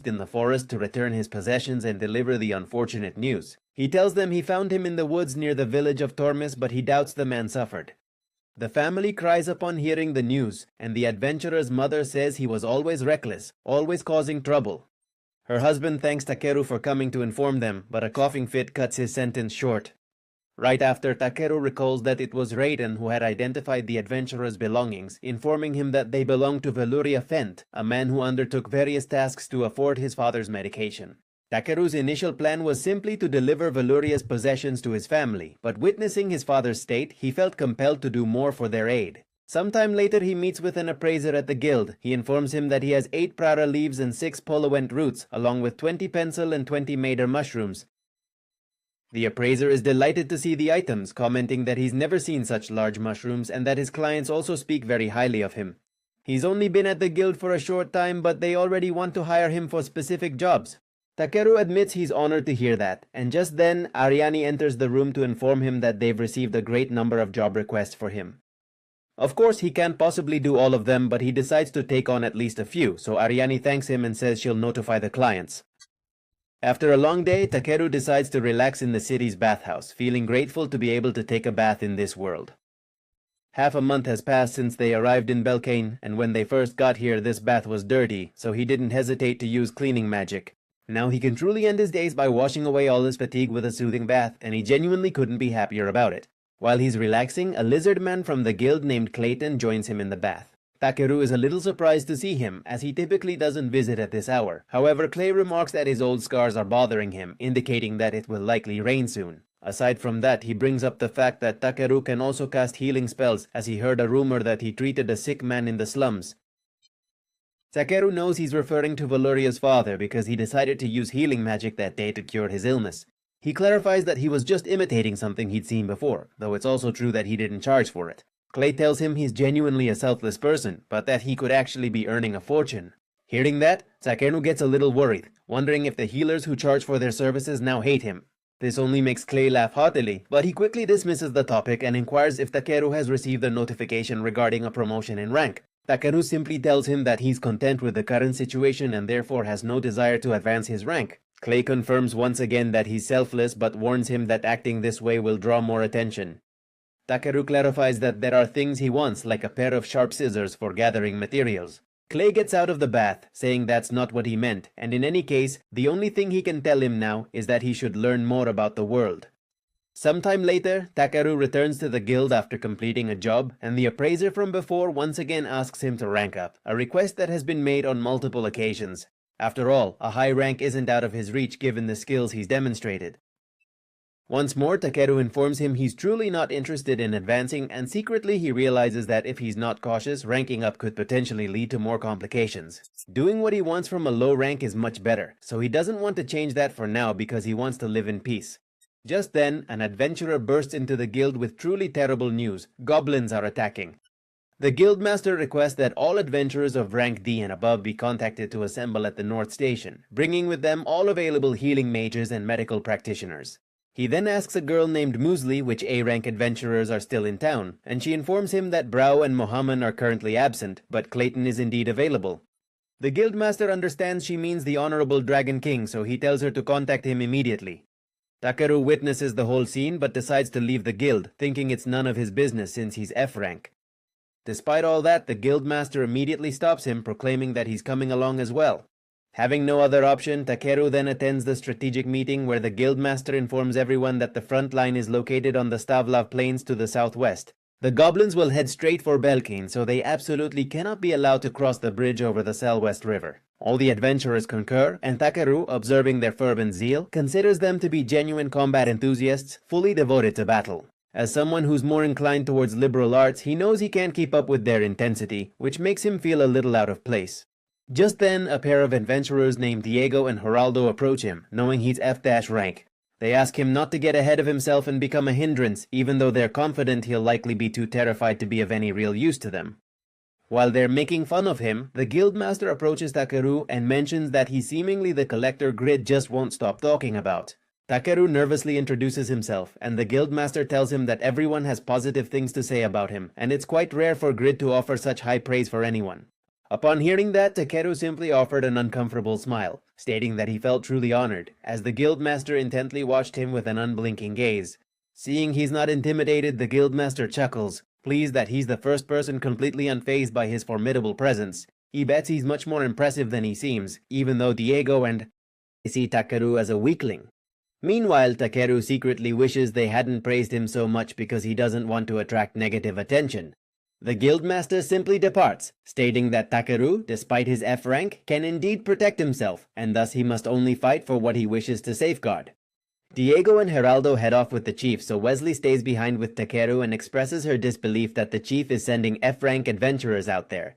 in the forest to return his possessions and deliver the unfortunate news. He tells them he found him in the woods near the village of Tormes, but he doubts the man suffered. The family cries upon hearing the news, and the adventurer's mother says he was always reckless, always causing trouble. Her husband thanks Takeru for coming to inform them, but a coughing fit cuts his sentence short. Right after, Takeru recalls that it was Raiden who had identified the adventurer's belongings, informing him that they belonged to Veluria Fent, a man who undertook various tasks to afford his father's medication. Takeru's initial plan was simply to deliver Veluria's possessions to his family, but witnessing his father's state, he felt compelled to do more for their aid. Sometime later he meets with an appraiser at the guild. He informs him that he has 8 prara leaves and 6 polywent roots, along with 20 pencil and 20 mader mushrooms. The appraiser is delighted to see the items, commenting that he's never seen such large mushrooms and that his clients also speak very highly of him. He's only been at the guild for a short time, but they already want to hire him for specific jobs. Takeru admits he's honored to hear that, and just then Ariane enters the room to inform him that they've received a great number of job requests for him. Of course, he can't possibly do all of them, but he decides to take on at least a few, so Ariane thanks him and says she'll notify the clients. After a long day, Takeru decides to relax in the city's bathhouse, feeling grateful to be able to take a bath in this world. Half a month has passed since they arrived in Belkane, and when they first got here this bath was dirty, so he didn't hesitate to use cleaning magic. Now he can truly end his days by washing away all his fatigue with a soothing bath, and he genuinely couldn't be happier about it. While he's relaxing, a lizard man from the guild named Clayton joins him in the bath. Takeru is a little surprised to see him, as he typically doesn't visit at this hour. However, Clay remarks that his old scars are bothering him, indicating that it will likely rain soon. Aside from that, he brings up the fact that Takeru can also cast healing spells, as he heard a rumor that he treated a sick man in the slums. Takeru knows he's referring to Veluria's father because he decided to use healing magic that day to cure his illness. He clarifies that he was just imitating something he'd seen before, though it's also true that he didn't charge for it. Clay tells him he's genuinely a selfless person, but that he could actually be earning a fortune. Hearing that, Takeru gets a little worried, wondering if the healers who charge for their services now hate him. This only makes Clay laugh heartily, but he quickly dismisses the topic and inquires if Takeru has received a notification regarding a promotion in rank. Takeru simply tells him that he's content with the current situation and therefore has no desire to advance his rank. Clay confirms once again that he's selfless, but warns him that acting this way will draw more attention. Takeru clarifies that there are things he wants, like a pair of sharp scissors for gathering materials. Clay gets out of the bath, saying that's not what he meant, and in any case, the only thing he can tell him now is that he should learn more about the world. Sometime later, Takeru returns to the guild after completing a job, and the appraiser from before once again asks him to rank up, a request that has been made on multiple occasions. After all, a high rank isn't out of his reach given the skills he's demonstrated. Once more, Takeru informs him he's truly not interested in advancing, and secretly he realizes that if he's not cautious, ranking up could potentially lead to more complications. Doing what he wants from a low rank is much better, so he doesn't want to change that for now because he wants to live in peace. Just then, an adventurer bursts into the guild with truly terrible news. Goblins are attacking. The guildmaster requests that all adventurers of rank D and above be contacted to assemble at the North Station, bringing with them all available healing mages and medical practitioners. He then asks a girl named Muesli which A-rank adventurers are still in town, and she informs him that Brau and Mohammed are currently absent, but Clayton is indeed available. The guildmaster understands she means the Honorable Dragon King, so he tells her to contact him immediately. Takeru witnesses the whole scene but decides to leave the guild, thinking it's none of his business since he's F-rank. Despite all that, the guildmaster immediately stops him, proclaiming that he's coming along as well. Having no other option, Takeru then attends the strategic meeting where the guildmaster informs everyone that the front line is located on the Stavlav Plains to the southwest. The goblins will head straight for Belkane, so they absolutely cannot be allowed to cross the bridge over the Selwest River. All the adventurers concur, and Takeru, observing their fervent zeal, considers them to be genuine combat enthusiasts, fully devoted to battle. As someone who's more inclined towards liberal arts, he knows he can't keep up with their intensity, which makes him feel a little out of place. Just then, a pair of adventurers named Diego and Geraldo approach him, knowing he's F-rank. They ask him not to get ahead of himself and become a hindrance, even though they're confident he'll likely be too terrified to be of any real use to them. While they're making fun of him, the guildmaster approaches Takeru and mentions that he's seemingly the collector Grid just won't stop talking about. Takeru nervously introduces himself, and the guildmaster tells him that everyone has positive things to say about him, and it's quite rare for Grid to offer such high praise for anyone. Upon hearing that, Takeru simply offered an uncomfortable smile, stating that he felt truly honored, as the guildmaster intently watched him with an unblinking gaze. Seeing he's not intimidated, the guildmaster chuckles, pleased that he's the first person completely unfazed by his formidable presence. He bets he's much more impressive than he seems, even though Diego and see Takeru as a weakling. Meanwhile, Takeru secretly wishes they hadn't praised him so much because he doesn't want to attract negative attention. The guildmaster simply departs, stating that Takeru, despite his F rank, can indeed protect himself, and thus he must only fight for what he wishes to safeguard. Diego and Geraldo head off with the chief, so Wesley stays behind with Takeru and expresses her disbelief that the chief is sending F rank adventurers out there.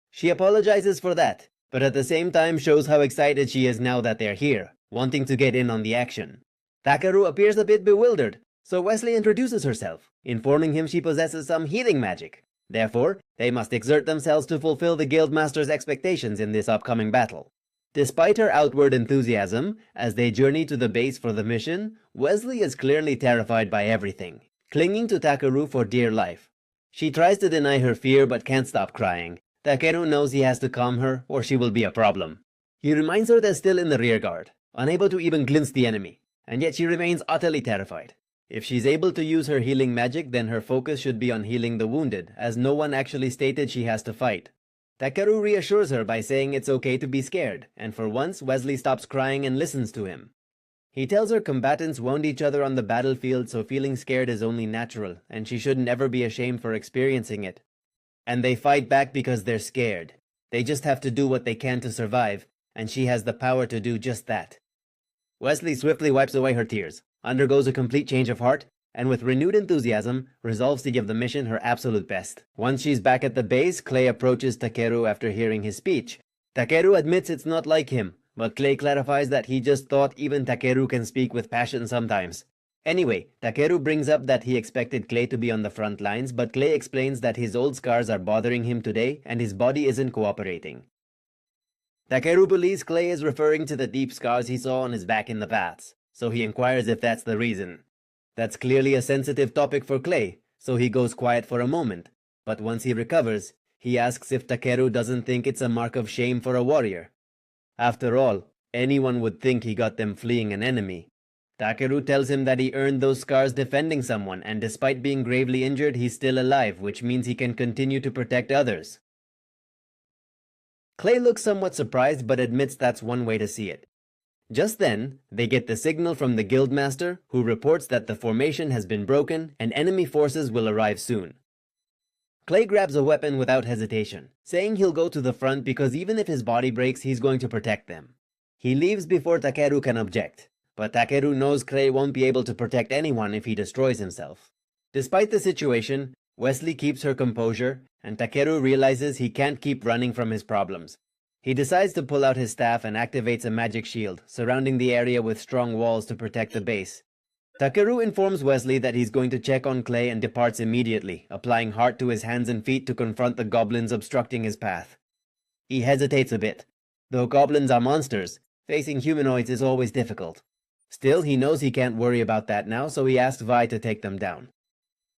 She apologizes for that, but at the same time shows how excited she is now that they're here, wanting to get in on the action. Takeru appears a bit bewildered, so Wesley introduces herself, informing him she possesses some healing magic. Therefore, they must exert themselves to fulfill the guildmaster's expectations in this upcoming battle. Despite her outward enthusiasm, as they journey to the base for the mission, Wesley is clearly terrified by everything, clinging to Takeru for dear life. She tries to deny her fear but can't stop crying. Takeru knows he has to calm her or she will be a problem. He reminds her they're still in the rear guard, unable to even glimpse the enemy, and yet she remains utterly terrified. If she's able to use her healing magic, then her focus should be on healing the wounded, as no one actually stated she has to fight. Takeru reassures her by saying it's okay to be scared, and for once Wesley stops crying and listens to him. He tells her combatants wound each other on the battlefield, so feeling scared is only natural, and she should never be ashamed for experiencing it. And they fight back because they're scared. They just have to do what they can to survive, and she has the power to do just that. Wesley swiftly wipes away her tears, undergoes a complete change of heart, and with renewed enthusiasm, resolves to give the mission her absolute best. Once she's back at the base, Clay approaches Takeru after hearing his speech. Takeru admits it's not like him, but Clay clarifies that he just thought even Takeru can speak with passion sometimes. Anyway, Takeru brings up that he expected Clay to be on the front lines, but Clay explains that his old scars are bothering him today and his body isn't cooperating. Takeru believes Clay is referring to the deep scars he saw on his back in the past, so he inquires if that's the reason. That's clearly a sensitive topic for Clay, so he goes quiet for a moment, but once he recovers, he asks if Takeru doesn't think it's a mark of shame for a warrior. After all, anyone would think he got them fleeing an enemy. Takeru tells him that he earned those scars defending someone, and despite being gravely injured, he's still alive, which means he can continue to protect others. Clay looks somewhat surprised but admits that's one way to see it. Just then, they get the signal from the guildmaster, who reports that the formation has been broken and enemy forces will arrive soon. Clay grabs a weapon without hesitation, saying he'll go to the front because even if his body breaks, he's going to protect them. He leaves before Takeru can object, but Takeru knows Clay won't be able to protect anyone if he destroys himself. Despite the situation, Wesley keeps her composure, and Takeru realizes he can't keep running from his problems. He decides to pull out his staff and activates a magic shield, surrounding the area with strong walls to protect the base. Takeru informs Wesley that he's going to check on Clay and departs immediately, applying heart to his hands and feet to confront the goblins obstructing his path. He hesitates a bit. Though goblins are monsters, facing humanoids is always difficult. Still, he knows he can't worry about that now, so he asks Vi to take them down.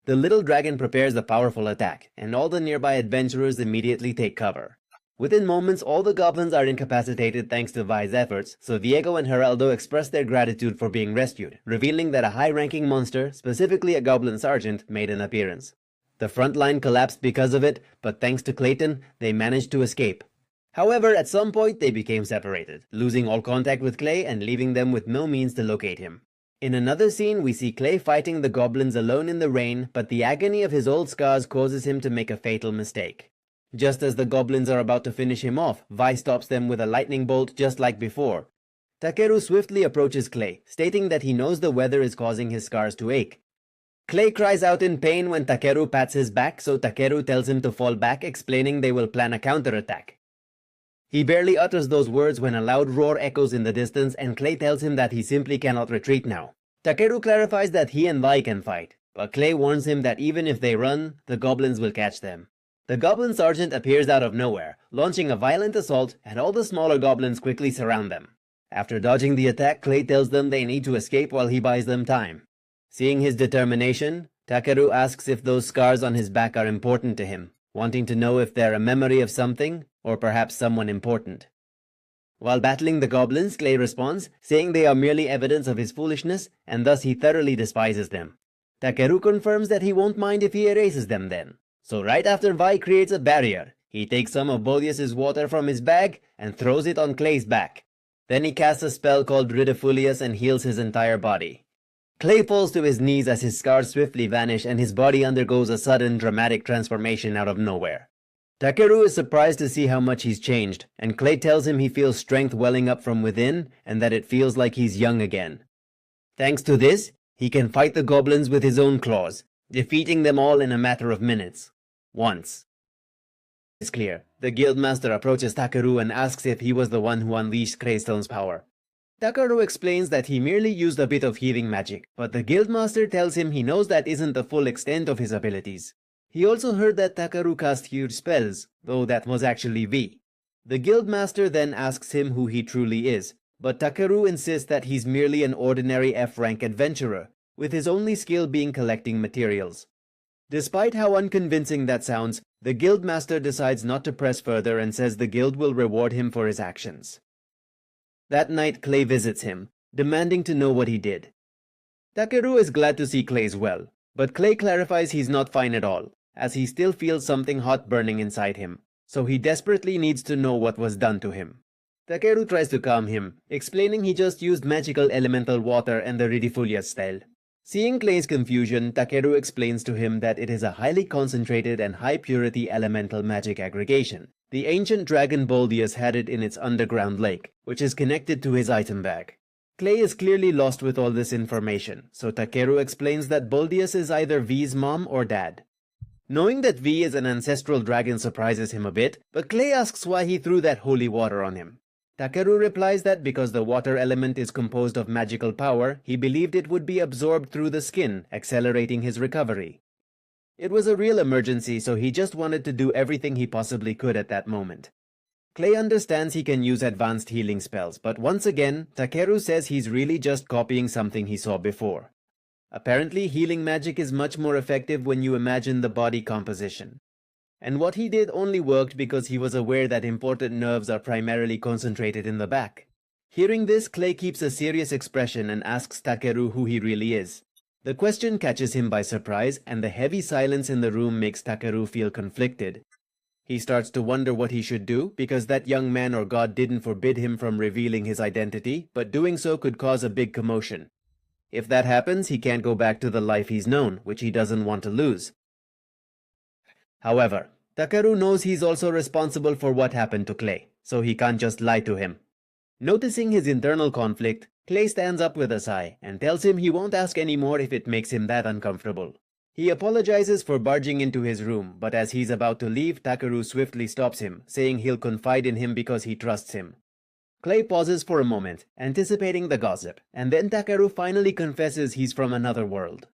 The little dragon prepares a powerful attack, and all the nearby adventurers immediately take cover. Within moments, all the goblins are incapacitated thanks to Vi's efforts, so Diego and Geraldo express their gratitude for being rescued, revealing that a high-ranking monster, specifically a goblin sergeant, made an appearance. The front line collapsed because of it, but thanks to Clayton, they managed to escape. However, at some point they became separated, losing all contact with Clay and leaving them with no means to locate him. In another scene, we see Clay fighting the goblins alone in the rain, but the agony of his old scars causes him to make a fatal mistake. Just as the goblins are about to finish him off, Vi stops them with a lightning bolt just like before. Takeru swiftly approaches Clay, stating that he knows the weather is causing his scars to ache. Clay cries out in pain when Takeru pats his back, so Takeru tells him to fall back, explaining they will plan a counterattack. He barely utters those words when a loud roar echoes in the distance, and Clay tells him that he simply cannot retreat now. Takeru clarifies that he and Vi can fight, but Clay warns him that even if they run, the goblins will catch them. The goblin sergeant appears out of nowhere, launching a violent assault, and all the smaller goblins quickly surround them. After dodging the attack, Clay tells them they need to escape while he buys them time. Seeing his determination, Takeru asks if those scars on his back are important to him, wanting to know if they're a memory of something, or perhaps someone important. While battling the goblins, Clay responds, saying they are merely evidence of his foolishness, and thus he thoroughly despises them. Takeru confirms that he won't mind if he erases them then. So right after Vi creates a barrier, he takes some of Bolius's water from his bag and throws it on Clay's back. Then he casts a spell called Ridiculious and heals his entire body. Clay falls to his knees as his scars swiftly vanish and his body undergoes a sudden dramatic transformation out of nowhere. Takeru is surprised to see how much he's changed, and Clay tells him he feels strength welling up from within and that it feels like he's young again. Thanks to this, he can fight the goblins with his own claws, defeating them all in a matter of minutes. Once. It's clear. The guildmaster approaches Takeru and asks if he was the one who unleashed Greystone's power. Takeru explains that he merely used a bit of healing magic, but the guildmaster tells him he knows that isn't the full extent of his abilities. He also heard that Takeru cast huge spells, though that was actually V. The guildmaster then asks him who he truly is, but Takeru insists that he's merely an ordinary F-rank adventurer, with his only skill being collecting materials. Despite how unconvincing that sounds, the guildmaster decides not to press further and says the guild will reward him for his actions. That night, Clay visits him, demanding to know what he did. Takeru is glad to see Clay's well, but Clay clarifies he's not fine at all, as he still feels something hot burning inside him, so he desperately needs to know what was done to him. Takeru tries to calm him, explaining he just used magical elemental water and the Ridiculious style. Seeing Clay's confusion, Takeru explains to him that it is a highly concentrated and high-purity elemental magic aggregation. The ancient dragon Boldius had it in its underground lake, which is connected to his item bag. Clay is clearly lost with all this information, so Takeru explains that Boldius is either V's mom or dad. Knowing that V is an ancestral dragon surprises him a bit, but Clay asks why he threw that holy water on him. Takeru replies that because the water element is composed of magical power, he believed it would be absorbed through the skin, accelerating his recovery. It was a real emergency, so he just wanted to do everything he possibly could at that moment. Clay understands he can use advanced healing spells, but once again, Takeru says he's really just copying something he saw before. Apparently, healing magic is much more effective when you imagine the body composition. And what he did only worked because he was aware that important nerves are primarily concentrated in the back. Hearing this, Clay keeps a serious expression and asks Takeru who he really is. The question catches him by surprise, and the heavy silence in the room makes Takeru feel conflicted. He starts to wonder what he should do, because that young man or god didn't forbid him from revealing his identity, but doing so could cause a big commotion. If that happens, he can't go back to the life he's known, which he doesn't want to lose. However, Takeru knows he's also responsible for what happened to Clay, so he can't just lie to him. Noticing his internal conflict, Clay stands up with a sigh and tells him he won't ask anymore if it makes him that uncomfortable. He apologizes for barging into his room, but as he's about to leave, Takeru swiftly stops him, saying he'll confide in him because he trusts him. Clay pauses for a moment, anticipating the gossip, and then Takeru finally confesses he's from another world.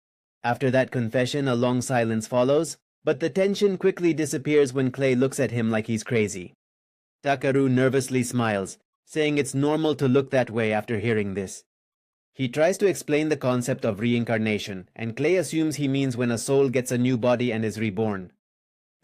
After that confession, a long silence follows, but the tension quickly disappears when Clay looks at him like he's crazy. Takeru nervously smiles, saying it's normal to look that way after hearing this. He tries to explain the concept of reincarnation, and Clay assumes he means when a soul gets a new body and is reborn.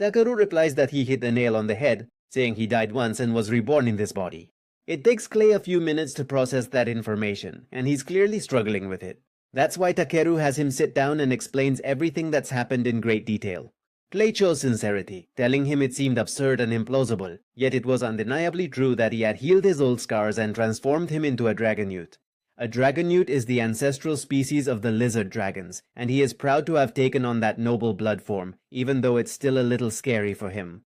Takeru replies that he hit the nail on the head, saying he died once and was reborn in this body. It takes Clay a few minutes to process that information, and he's clearly struggling with it. That's why Takeru has him sit down and explains everything that's happened in great detail. Clay chose sincerity, telling him it seemed absurd and implausible, yet it was undeniably true that he had healed his old scars and transformed him into a dragon youth. A dragon youth is the ancestral species of the lizard dragons, and he is proud to have taken on that noble blood form, even though it's still a little scary for him.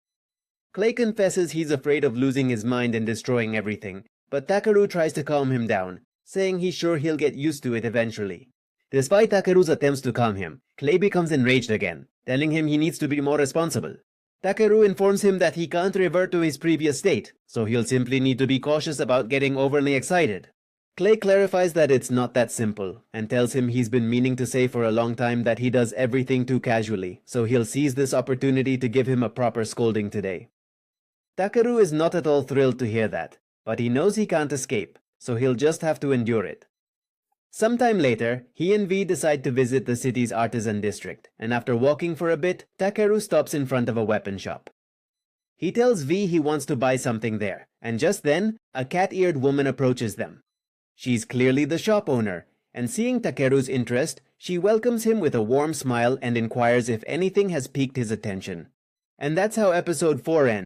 Clay confesses he's afraid of losing his mind and destroying everything, but Takeru tries to calm him down, saying he's sure he'll get used to it eventually. Despite Takeru's attempts to calm him, Clay becomes enraged again, telling him he needs to be more responsible. Takeru informs him that he can't revert to his previous state, so he'll simply need to be cautious about getting overly excited. Clay clarifies that it's not that simple, and tells him he's been meaning to say for a long time that he does everything too casually, so he'll seize this opportunity to give him a proper scolding today. Takeru is not at all thrilled to hear that, but he knows he can't escape, so he'll just have to endure it. Sometime later, he and V decide to visit the city's artisan district, and after walking for a bit, Takeru stops in front of a weapon shop. He tells V he wants to buy something there, and just then, a cat-eared woman approaches them. She's clearly the shop owner, and seeing Takeru's interest, she welcomes him with a warm smile and inquires if anything has piqued his attention. And that's how episode 4 ends.